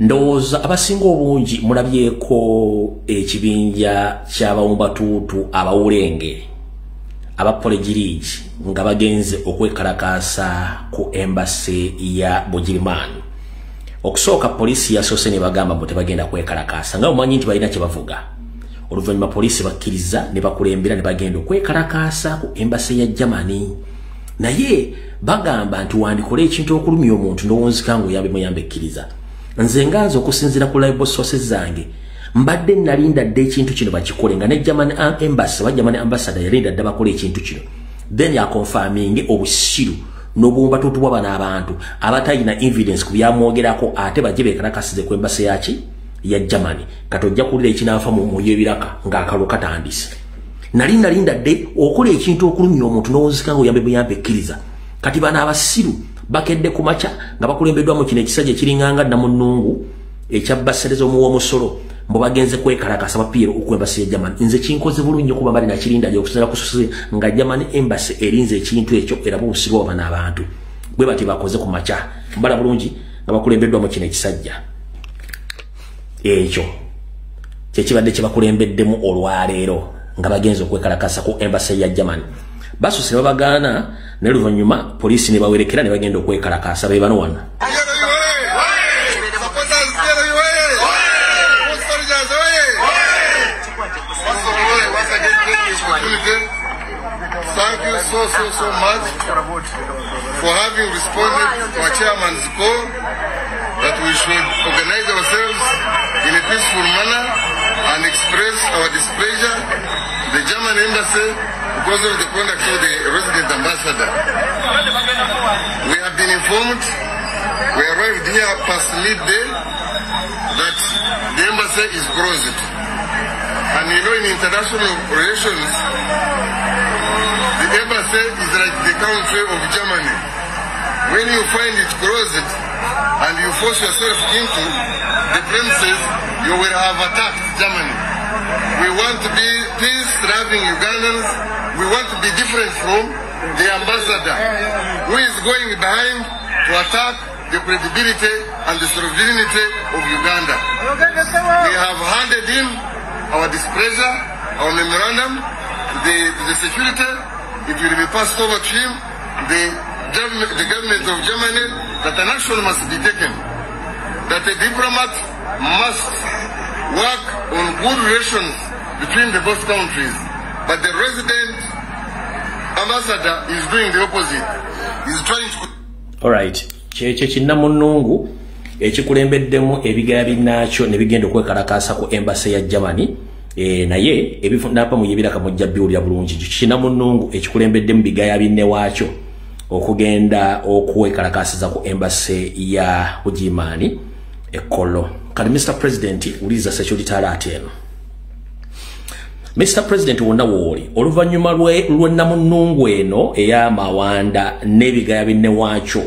ndowooza abasinga obungi mulabyeko ekibinja ky'abawumbatuutu abawulenge abapolegiriji nga bagenze okwekalakaasa ku embassy ya Bugirimani. Okusooka polisi yasoose ne bagamba mbu tebagenda kwekalakaasa nga omanyi nti balina kye bavuga. Oluvannyuma polisi bakkiriza ne bakulembera ne bagenda okwekalakaasa ku embassy ya Germany. Naye bagamba nti wandikola ekintu okulumya omuntu ndowonzika ng'oyambe muyambe ekkiriza. Nze nganze okusinziira ku live sources zange mbadde nalinda dde ekintu kino bakikole nga ne German embassy wa German ambassador yalinda dde bakole ekintu kino. Then ya confirming obusiru n'obuwumbatuutu bw'abana abantu abatalina evidence ku byamwogerako ate bajje beekalakasize ku embassy yaki ya Germany. Katojja kulira ekinaafa mu y'ebiraka ng'akalulu katandise. Nalinda dde okola ekintu okulumya omuntu n'owunzika ng'oyambe buyambe ekkiriza. Kati bana abasiru bakedde ku makya nga bakulembeddwamu kino ekisajja ekiringanga Namunnungu ekyabbasereza omuwa omusolo mbu bagenze kwekalakasa bapiira ku embassy ya Germany. Nze kinkoze bulungi kuba mbali nakirinda okusinziira kususse nga Germany embassy erinze ekintu ekyo era busiru obana abantu bwe bati bakoze ku makya mbala bulungi nga bakulembeddwamu kino ekisajja ekyo kyekibadde kye bakulembeddemu olwaleero nga bagenze okwekalakasa ku embassy ya Germany. Basuse babagaana ne luvannyuma polisi ne bawerekera ne bagenda okwekalakasa be bano wano. Thank you so much for having responded to our chairman's call that we should organize ourselves in a peaceful manner and express our displeasure to the German embassy because of the conduct of the resident ambassador. We have been informed, we arrived here past midday, that the embassy is closed. And you know, in international relations, the embassy is like the country of Germany. When you find it closed and you force yourself into the premises, you will have attacked Germany. We want to be peace-loving Ugandans. We want to be different from the ambassador who is going behind to attack the credibility and the sovereignty of Uganda. We have handed in our displeasure, our memorandum to the security. It will be passed over to him, the government of Germany, that an action must be taken, that a diplomat must work on good relations between the both countries. But the resident ambassador is doing the opposite. He's trying to... Alright, Cheche Namunnungu ekikulembeddemu ebigaya binnaakyo ne bigenda okwekalakaasa ku embassy ya Germany. Naye ebifundapa mu yebiraka mujja biwulira bulungi Namunnungu ekikulembeddemu bigaya binne waakyo okugenda okwekalakaasiza ku embassy ya Bugirimani Ekolo. Kati Mr. President uliza security alert eno. Mr. President wonna wooli oluvannyuma lwe Namunnungu eno ey'amawanda n'ebigaya binne waakyo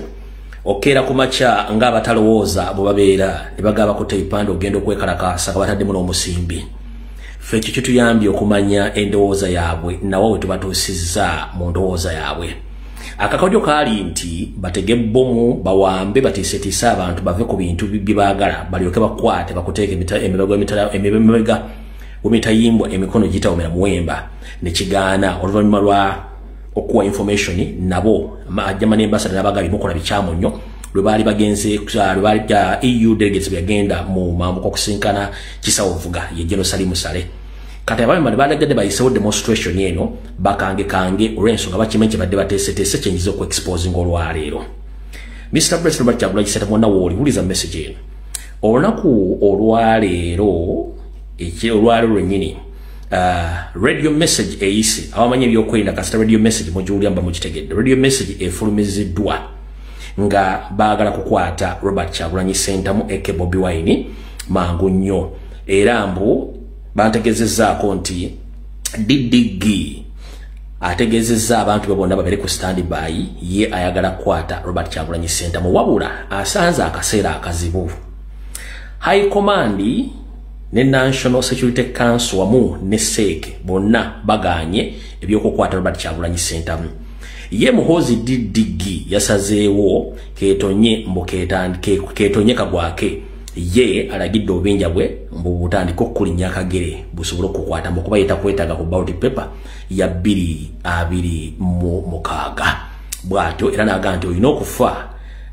okeera ku makya ng'abatalowooza bwe babeera ne bagaba ku teipanda ogenda okwekalakaasa nga bataddemu n'omusimbi. Ffe kyo kituyambye okumanya endowooza yaabwe nawo we tubatuusizza mu ndowooza yaabwe. Akakodyo kaali nti batege bbomu bawambe batiisetiise abantu bave ku bintu bye baagala balyoke bakwate bakuteeka emibega wemitayimbwa emikono gitawomera muwemba ne kigaana oluvannyuma lwa okuwa information nabo Germany ambassador n'abagaba bimukola bikyamu nnyo lwe baali bagenze lwe baali EU delegates byagenda mu mambuka okusinkana Kisawovuga ye Jerusalem Sale. Kati abamemba ne balagadde bayisewo demonstration eno bakange olw'ensonga bakimenye badde bateeseteese kyenyiza okuexposing olwaleero. Mr. President Robert Kyagulanyi Ssentamu wonna wooli wuliza message eno. Olunaku olwaleero olwaleero lwennyini radio message eyise abamanyi ebyokwerinda kasita radio message mugiwulira mba mugitegedde. Radio message efulumiziddwa nga baagala kukwata Robert Kyagulanyi Ssentamu eke Bobi Wine mangu nnyo era mbu bantegezezzaako nti Didigi ategezezza abantu be bonna babere ku standby ye ayagala kukwata Robert Kyagulanyi Ssentamu wabula asanze akaseera akazibu. High Command ne National Security Council wamu ne SEC bonna baganye ebyokukwata Robert Kyagulanyi Ssentamu. Ye Muhoozi Didigi yasazeewo ketonye kagwake ye alagidde obinja bwe mbubutandika okulinya akagere busobole okukwata mu kuba yeta kwetaga ku ballot paper ya 2026 bwatyo era naga nti olina okufa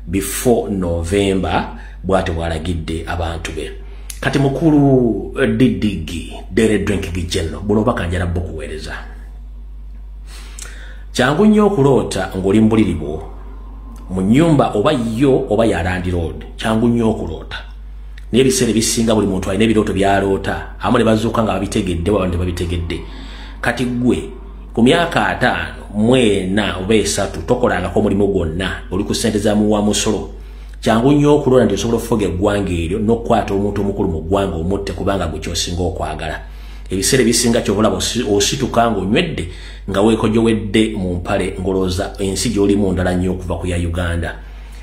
before November bwatyo bwalagidde abantu be. Kati mukulu Didigi Dere Drinking General buno bakanjala bokuweereza kyangu nnyo okulota ng'oli mbuliribo mu nnyumba oba yo oba ya Land Road kyangu nnyo okulota n'ebiseera bisinga buli muntu alina ebirooto byaloota amu ne bazuuka nga babitegedde waba tebabitegedde. Kati gwe ku myaka 5 mwena oba 3 tokolangako omulimu gwonna oli ku ssente za muwa musolo kyangu nnyo okulota nti osobola okufuga eggwanga eryo n'okukwata omuntu omukulu mu ggwanga omutte kubanga gwe kyosinga okwagala. Ebiseera bisinga kyobulaba osituka ng'onywedde nga weekojowedde mu mpale ngolooza ensi gy'olimu ndala nnyo okuva ku ya Uganda.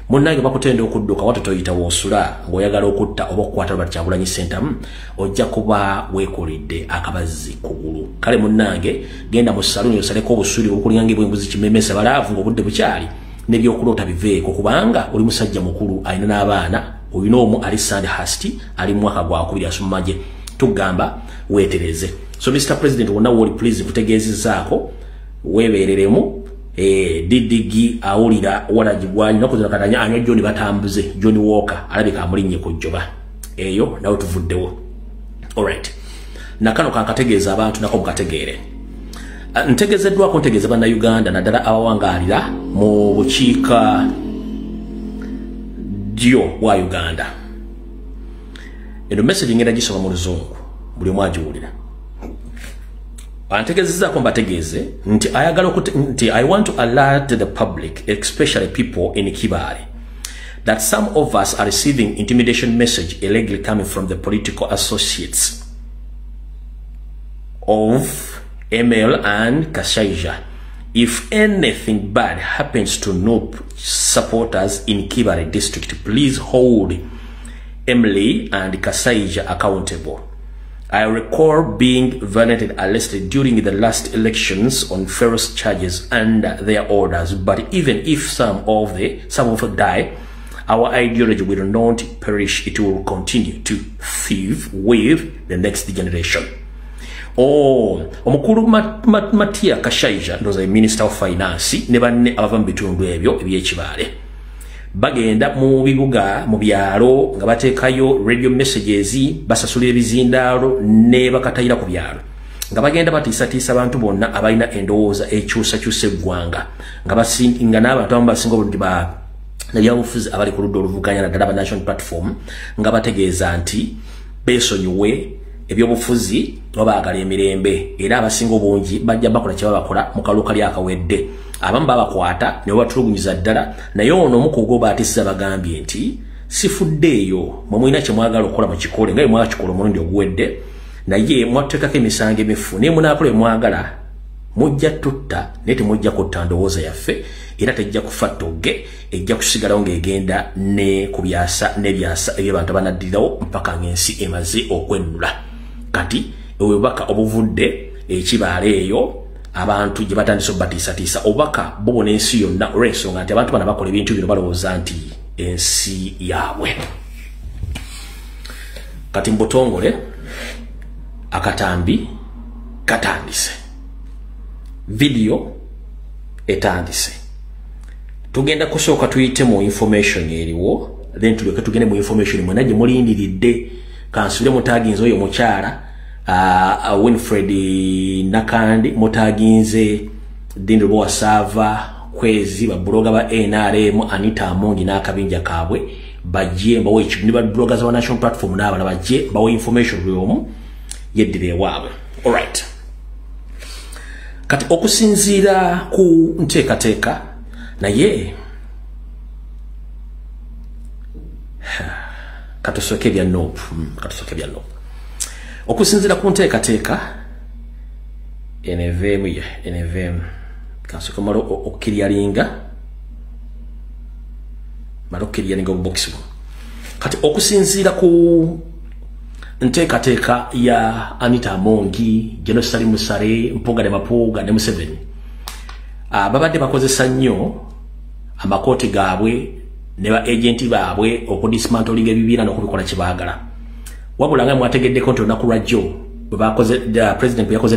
Munnange bakutenda okudduka watu toyita woosula ng'oyagala okutta oba okukwata Robert Kyagulanyi Ssentamu ojja kuba weekoledde akabazzi kugulu. Kale munnange genda mu saluni osaleko obusuuli obukulingange bw'embuzi kimemesa balaavu ng'obudde bukyali n'ebyokulota biveeko kubanga oli musajja mukulu alina n'abaana olina omu ali Sandhurst ali mu mwaka gwa 2 asummaje tugamba weetereze. So Mr. President wonna woli please kutegeezezaako weebereremu Didigi awulira walagibwanyi nakuzina katanya anywa John batambuze John Walker alabika amulinnye ku jjoba eyo nawe tuvuddewo. Alright, nakano kankategeeza abantu nako mukategeere. Ntegezeddwako ntegeeza banna Uganda naddala abawangalira mu bukiika ddyo bwa Uganda. Eno message ngenda gisoma mu Luzungu buli omu agiwulira. Antegezezzaako mbategeeze nti ayagala nti I want to alert the public, especially people in Kibale, that some of us are receiving intimidation message illegally coming from the political associates of ML and Kashaija. If anything bad happens to NUP supporters in Kibale district, please hold Emily and Kashaija accountable. I recall being violently arrested during the last elections on various charges under their orders. But even if some of them die, our ideology will not perish. It will continue to thrive with the next generation. Omukulu Matia Kashaija ndoza Minister of Finance ne banne abava mu bitundu ebyo eby'Ekibale bagenda mu bibuga mu byalo nga bateekayo radio messages basasulira ebizindaalo ne bakatayira ku byalo nga bagenda batiisatiisa abantu bonna abalina endowooza ekyusakyusa eggwanga nga basinga n'abantu abamu basinga obulungi n'ebyabufuzi abali ku ludda oluvuganya naddala ba National Platform nga bategeeza nti beesonyiwe ebyobufuzi babaagala emirembe era abasinga obungi bajja bakola kye babakola mu kaluuka lyakawedde abamu babakwata ne batulugunyiza ddala naye ono omukugo baatisa bagambye nti sifuddeeyo mwe mulina kye mwagala okukola mu kikole nga bwe mwakikola omulundi oguwedde naye mwateekako emisango emifu naye munaakola bye mwagala mujja tutta naye temujja kutta ndowooza yaffe era tejja kufa togge ejja kusigalawo ng'egenda ne ku byasa n'ebyasa eby'abantu abanaddirawo mpaka ng'ensi emaze okwennula. Kati obubaka obuvudde Ekibale eyo abantu gye batandise obubatiisatiisa obubaka bubona ensi yonna olw'ensonga nti abantu bana bakola ebintu bino balowooza nti ensi yaabwe. Kati mbutongole akatambi katandise, video etandise. Tugenda kusooka tuyite mu information eriwo then tuleke tugende mu information mwena gye mulindiridde kansule mutaginze oyo mukyala Winfred Nakandi mutaginze Dindo Bwasava kwezi ba bloga ba NRM Anita Amongi n'akabinja kabwe bajje mbawe ekibuni ba bloggers wa National Platform n'abana bajje bawe information byomu yeddire waabwe. Alright, kati okusinziira ku nteekateeka naye katusoke bya NUP okusinziira ku nteekateeka NVM kansoka malo okukiryalinga obubox kati okusinziira ku nteekateeka ya Anita Amongi, Genosali Musare, Mpuga ne Mapuga ne Museveni babadde bakozesa nnyo amakooti gaabwe ne ba agenti baabwe okudismantling ebibiina n'okubikola kye baagala wabula nga mwategeddeko nti olunaku lwajjo bwe bakoze president bwe yakoze